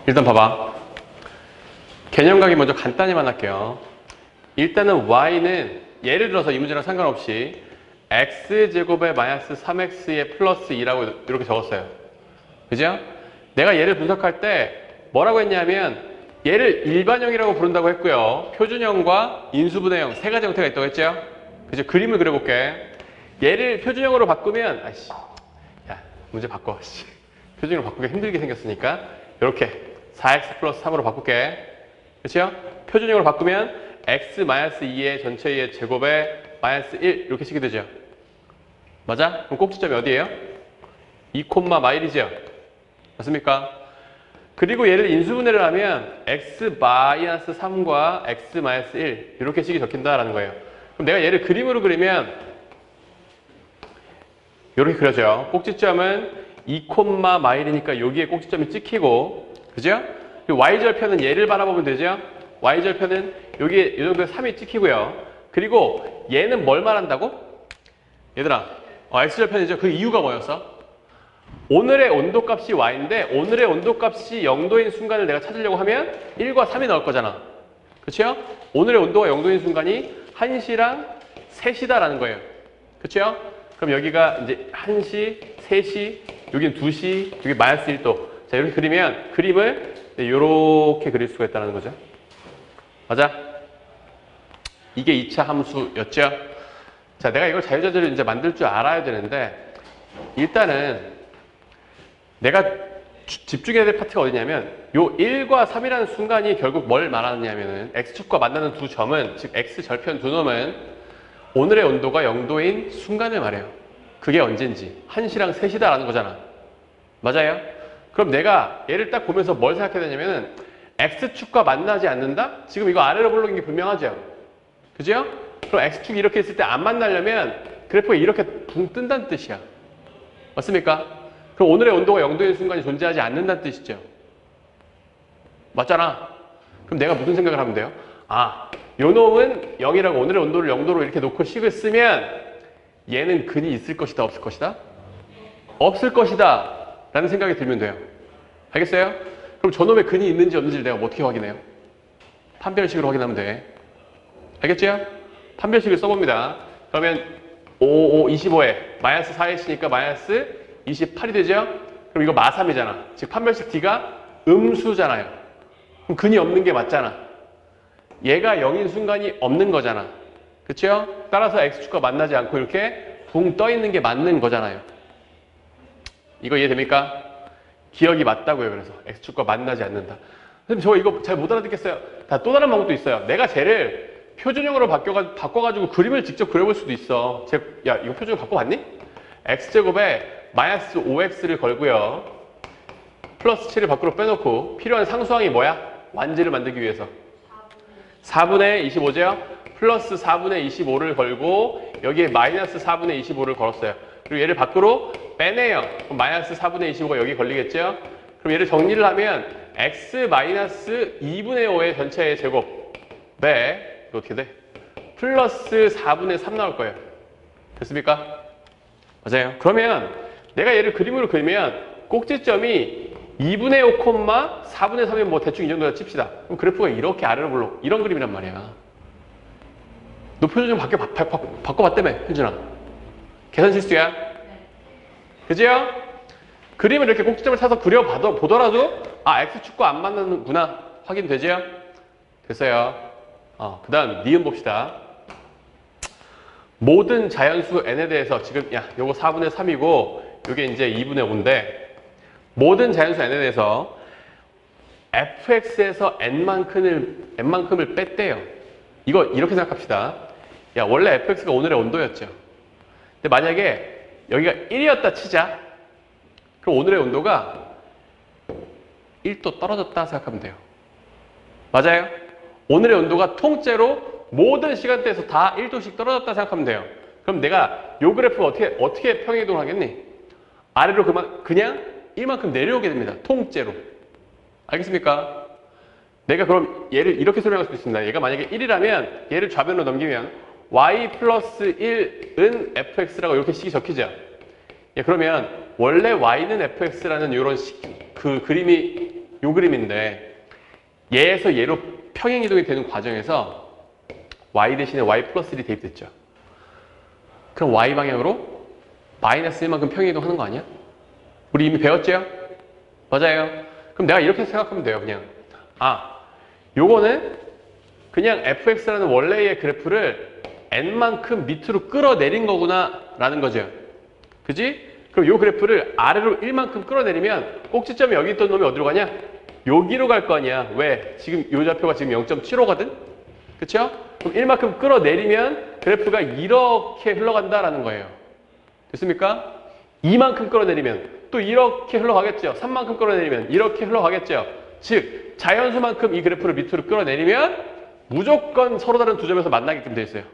일단 봐봐. 개념 강의 먼저 간단히만 할게요. 일단은 y는 예를 들어서 이 문제랑 상관없이 x제곱에 마이너스 3x의 플러스 2라고 이렇게 적었어요. 그죠? 내가 얘를 분석할 때 뭐라고 했냐면 얘를 일반형이라고 부른다고 했고요. 표준형과 인수분해형 세 가지 형태가 있다고 했죠? 그죠? 그림을 그려볼게. 얘를 표준형으로 바꾸면 아이씨, 야 문제 바꿔. 표준형으로 바꾸기 힘들게 생겼으니까 이렇게 4x 플러스 3으로 바꿀게. 그렇죠? 표준형으로 바꾸면 x 마이너스 2의 전체의 제곱에 마이너스 1 이렇게 쓰게 되죠. 맞아? 그럼 꼭지점이 어디예요? 2, 마일이죠. 맞습니까? 그리고 얘를 인수분해를 하면 x 마이너스 3과 x 마이너스 1 이렇게 식이 적힌다라는 거예요. 그럼 내가 얘를 그림으로 그리면 이렇게 그려져요. 꼭지점은 2, 마일이니까 여기에 꼭지점이 찍히고, 그죠? 그리고 y절편은 얘를 바라보면 되죠? y절편은 여기에 이 정도에 3이 찍히고요. 그리고 얘는 뭘 말한다고? 얘들아, x절편이죠. 그 이유가 뭐였어? 오늘의 온도값이 y인데 오늘의 온도값이 0도인 순간을 내가 찾으려고 하면 1과 3이 나올 거잖아. 그렇죠? 오늘의 온도가 0도인 순간이 1시랑 3시다라는 거예요. 그렇죠? 그럼 여기가 이제 1시, 3시, 여기는 2시, 여기 마이너스 1도. 자, 이렇게 그리면 그림을 이렇게 그릴 수가 있다는 거죠. 맞아? 이게 2차 함수였죠? 자, 내가 이걸 자유자재로 이제 만들 줄 알아야 되는데 일단은 내가 집중해야 될 파트가 어디냐면 요 1과 3이라는 순간이 결국 뭘 말하느냐면은 x축과 만나는 두 점은, 즉 x절편 두 놈은 오늘의 온도가 0도인 순간을 말해요. 그게 언젠지 1시랑 3시다라는 거잖아. 맞아요? 그럼 내가 얘를 딱 보면서 뭘 생각해야 되냐면은 x축과 만나지 않는다? 지금 이거 아래로 볼록인 게 분명하죠? 그죠? 그럼 x축이 이렇게 있을 때 안 만나려면 그래프가 이렇게 붕 뜬다는 뜻이야. 맞습니까? 그럼 오늘의 온도가 0도인 순간이 존재하지 않는다는 뜻이죠. 맞잖아. 그럼 내가 무슨 생각을 하면 돼요? 아, 요 놈은 0이라고 오늘의 온도를 0도로 이렇게 놓고 식을 쓰면 얘는 근이 있을 것이다, 없을 것이다? 없을 것이다 라는 생각이 들면 돼요. 알겠어요? 그럼 저놈의 근이 있는지 없는지를 내가 어떻게 확인해요? 판별식으로 확인하면 돼. 알겠죠? 판별식을 써봅니다. 그러면 25에 마이너스 4x니까 마이너스 28이 되죠? 그럼 이거 마3이잖아. 즉 판별식 D가 음수잖아요. 그럼 근이 없는 게 맞잖아. 얘가 0인 순간이 없는 거잖아. 그쵸? 따라서 x축과 만나지 않고 이렇게 붕 떠 있는 게 맞는 거잖아요. 이거 이해됩니까? 기억이 맞다고요. 그래서 x축과 만나지 않는다. 선생님 저 이거 잘 못 알아듣겠어요. 또 다른 방법도 있어요. 내가 쟤를 표준형으로 바꿔가지고 그림을 직접 그려볼 수도 있어. 야 이거 표준형 바꿔봤니? x제곱에 마이너스 5x를 걸고요. 플러스 7을 밖으로 빼놓고 필요한 상수항이 뭐야? 완지를 만들기 위해서 4분의 25죠? 플러스 4분의 25를 걸고 여기에 마이너스 4분의 25를 걸었어요. 그리고 얘를 밖으로 빼내요. 그럼 마이너스 4분의 25가 여기 걸리겠죠? 그럼 얘를 정리를 하면 x 마이너스 2분의 5의 전체의 제곱에 이거 어떻게 돼? 플러스 4분의 3 나올 거예요. 됐습니까? 맞아요. 그러면 내가 얘를 그림으로 그리면 꼭지점이 2분의 5, 4분의 3이면 뭐 대충 이 정도다 칩시다. 그럼 그래프가 이렇게 아래로 볼록 이런 그림이란 말이야. 너 표준 좀 바꿔봤다며, 현준아. 계산 실수야? 그죠? 그림을 이렇게 꼭지점을 찾아서 그려보더라도 아, x축과 안 맞는구나 확인되죠? 됐어요. 그 다음 니은 봅시다. 모든 자연수 n에 대해서 지금 요거 4분의 3이고 요게 이제 2분의 5인데 모든 자연수 n에 대해서 fx에서 n만큼을 뺐대요. 이거 이렇게 생각합시다. 야 원래 fx가 오늘의 온도였죠. 근데 만약에 여기가 1이었다 치자. 그럼 오늘의 온도가 1도 떨어졌다 생각하면 돼요. 맞아요? 오늘의 온도가 통째로 모든 시간대에서 다 1도씩 떨어졌다 생각하면 돼요. 그럼 내가 요 그래프 어떻게 평행이동을 하겠니? 아래로 그냥 1만큼 내려오게 됩니다. 통째로. 알겠습니까? 내가 그럼 얘를 이렇게 설명할 수 있습니다. 얘가 만약에 1이라면 얘를 좌변으로 넘기면 y 플러스 1은 fx라고 이렇게 식이 적히죠. 예, 그러면 원래 y는 fx라는 이런 그 그림이 요 그림인데 얘에서 얘로 평행이동이 되는 과정에서 y 대신에 y 플러스 1이 대입됐죠. 그럼 y 방향으로 마이너스 1만큼 평행이동하는 거 아니야? 우리 이미 배웠죠? 맞아요. 그럼 내가 이렇게 생각하면 돼요. 그냥 요거는 그냥 fx라는 원래의 그래프를 n만큼 밑으로 끌어내린 거구나 라는 거죠. 그지? 그럼 요 그래프를 아래로 1만큼 끌어내리면 꼭지점이 여기 있던 놈이 어디로 가냐? 여기로 갈 거 아니야. 왜? 지금 요 좌표가 지금 0.75거든? 그쵸? 그럼 1만큼 끌어내리면 그래프가 이렇게 흘러간다라는 거예요. 됐습니까? 2만큼 끌어내리면 또 이렇게 흘러가겠죠. 3만큼 끌어내리면 이렇게 흘러가겠죠. 즉 자연수만큼 이 그래프를 밑으로 끌어내리면 무조건 서로 다른 두 점에서 만나게끔 되어 있어요.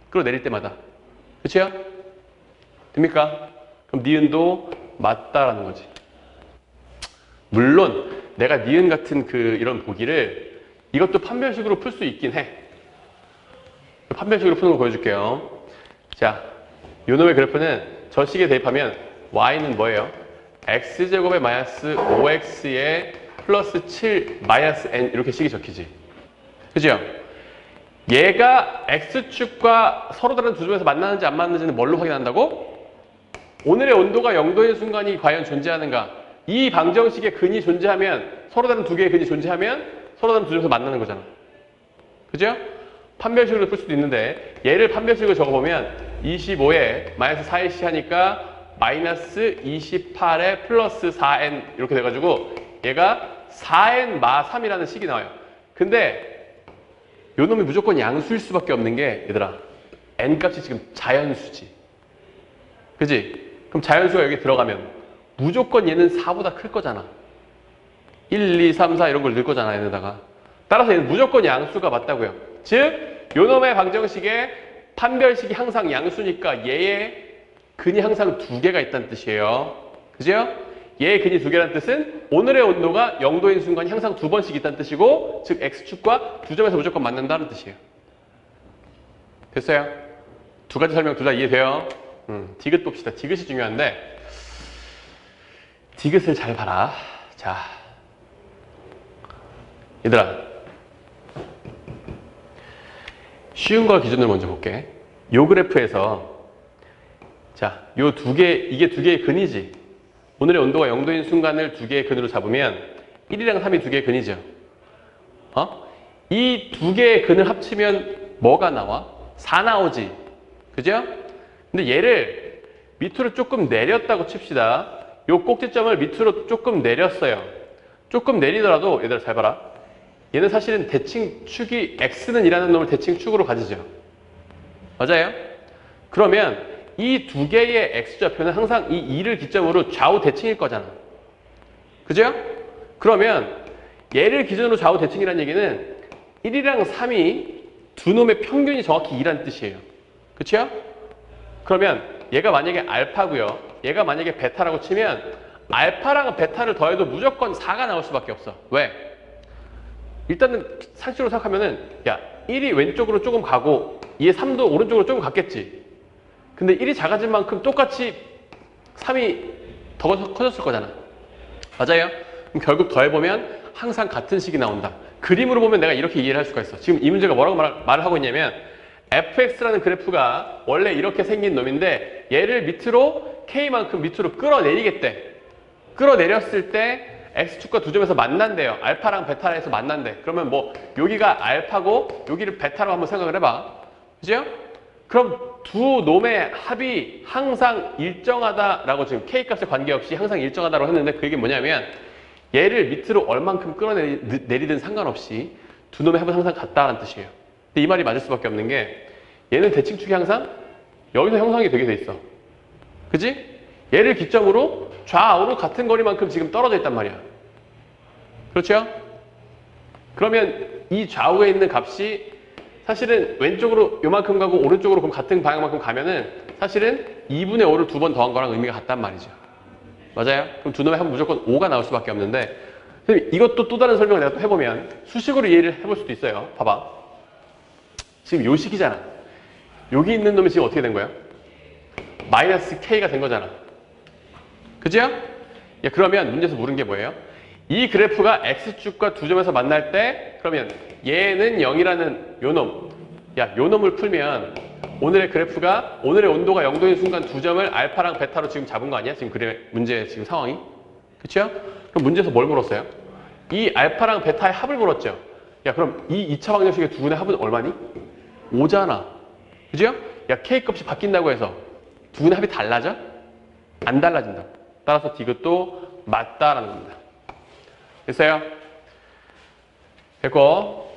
끌어내릴 때마다. 그쵸? 됩니까? 그럼 니은도 맞다라는 거지. 물론 내가 니은 같은 이런 보기를 이것도 판별식으로 풀 수 있긴 해. 판별식으로 푸는 거 보여줄게요. 자, 요놈의 그래프는 저 식에 대입하면 y는 뭐예요? x제곱에 마이너스 5x에 플러스 7 마이너스 n 이렇게 식이 적히지. 그죠? 얘가 x축과 서로 다른 두 점에서 만나는지 안 만나는지는 뭘로 확인한다고? 오늘의 온도가 0도인 순간이 과연 존재하는가? 이 방정식의 근이 존재하면 서로 다른 두 개의 근이 존재하면 서로 다른 두 점에서 만나는 거잖아. 그죠? 판별식으로 풀 수도 있는데 얘를 판별식으로 적어보면 25에 마이너스 4ac 하니까 마이너스 28에 플러스 4n 이렇게 돼가지고 얘가 4n 마 3이라는 식이 나와요. 근데 요 놈이 무조건 양수일 수밖에 없는 게 얘들아 n 값이 지금 자연수지. 그지? 그럼 자연수가 여기 들어가면 무조건 얘는 4보다 클 거잖아. 1, 2, 3, 4 이런 걸 넣을 거잖아 얘네다가. 따라서 얘는 무조건 양수가 맞다고요. 즉 요 놈의 방정식의 판별식이 항상 양수니까 얘의 근이 항상 두 개가 있다는 뜻이에요. 그죠? 얘의 근이 두 개라는 뜻은 오늘의 온도가 0도인 순간이 항상 두 번씩 있다는 뜻이고 즉 x축과 두 점에서 무조건 만난다는 뜻이에요. 됐어요? 두 가지 설명 둘 다 이해돼요? 디귿 봅시다. 디귿이 중요한데 디귿을 잘 봐라. 자, 얘들아 쉬운 걸 기준으로 먼저 볼게. 요 그래프에서 자, 요 두 개, 이게 두 개의 근이지. 오늘의 온도가 0도인 순간을 두 개의 근으로 잡으면 1이랑 3이 두 개의 근이죠. 이 두 개의 근을 합치면 뭐가 나와? 4 나오지. 그죠? 근데 얘를 밑으로 조금 내렸다고 칩시다. 요 꼭지점을 밑으로 조금 내렸어요. 조금 내리더라도 얘들아 잘 봐라. 얘는 사실은 대칭축이 x는 이라는 놈을 대칭축으로 가지죠. 맞아요? 그러면 이 두 개의 x좌표는 항상 이 2를 기점으로 좌우 대칭일 거잖아. 그죠? 그러면 얘를 기준으로 좌우 대칭이라는 얘기는 1이랑 3이 두 놈의 평균이 정확히 2라는 뜻이에요. 그쵸? 그러면 얘가 만약에 알파고요. 얘가 만약에 베타라고 치면 알파랑 베타를 더해도 무조건 4가 나올 수밖에 없어. 왜? 일단은 상식으로 생각하면은 야 1이 왼쪽으로 조금 가고 얘 3도 오른쪽으로 조금 갔겠지. 근데 1이 작아진 만큼 똑같이 3이 더 커졌을 거잖아. 맞아요? 그럼 결국 더해보면 항상 같은 식이 나온다. 그림으로 보면 내가 이렇게 이해를 할 수가 있어. 지금 이 문제가 뭐라고 말을 하고 있냐면 fx라는 그래프가 원래 이렇게 생긴 놈인데 얘를 밑으로 k만큼 밑으로 끌어내리겠대. 끌어내렸을 때 x축과 두 점에서 만난대요. 알파랑 베타에서 만난대. 그러면 뭐 여기가 알파고 여기를 베타로 한번 생각을 해봐. 그죠? 그럼 두 놈의 합이 항상 일정하다라고 지금 k값에 관계없이 항상 일정하다고 했는데 그 얘기는 뭐냐면 얘를 밑으로 얼만큼 끌어내리든 상관없이 두 놈의 합은 항상 같다는 뜻이에요. 근데 이 말이 맞을 수밖에 없는 게 얘는 대칭축이 항상 여기서 형성이 되게 돼 있어. 그지? 얘를 기점으로 좌우로 같은 거리만큼 지금 떨어져 있단 말이야. 그렇죠? 그러면 이 좌우에 있는 값이 사실은 왼쪽으로 요만큼 가고 오른쪽으로 그럼 같은 방향만큼 가면은 사실은 2분의 5를 두 번 더한 거랑 의미가 같단 말이죠. 맞아요? 그럼 두 놈의 합은 무조건 5가 나올 수밖에 없는데 선생님 이것도 또 다른 설명을 내가 또 해보면 수식으로 이해를 해볼 수도 있어요. 봐봐. 지금 요 식이잖아. 여기 있는 놈이 지금 어떻게 된 거야? 마이너스 k가 된 거잖아. 그죠? 야, 그러면 문제에서 물은 게 뭐예요? 이 그래프가 X축과 두 점에서 만날 때 그러면 얘는 0이라는 요놈. 야, 요놈을 풀면 오늘의 그래프가 오늘의 온도가 0도인 순간 두 점을 알파랑 베타로 지금 잡은 거 아니야? 지금 그래 문제 지금 상황이. 그쵸? 그럼 문제에서 뭘 물었어요? 이 알파랑 베타의 합을 물었죠. 야, 그럼 이 2차 방정식의 두 분의 합은 얼마니? 5잖아. 그죠? 야, K 값이 바뀐다고 해서 두 분의 합이 달라져? 안 달라진다. 따라서 디귿도 맞다라는 겁니다. 됐어요? 됐고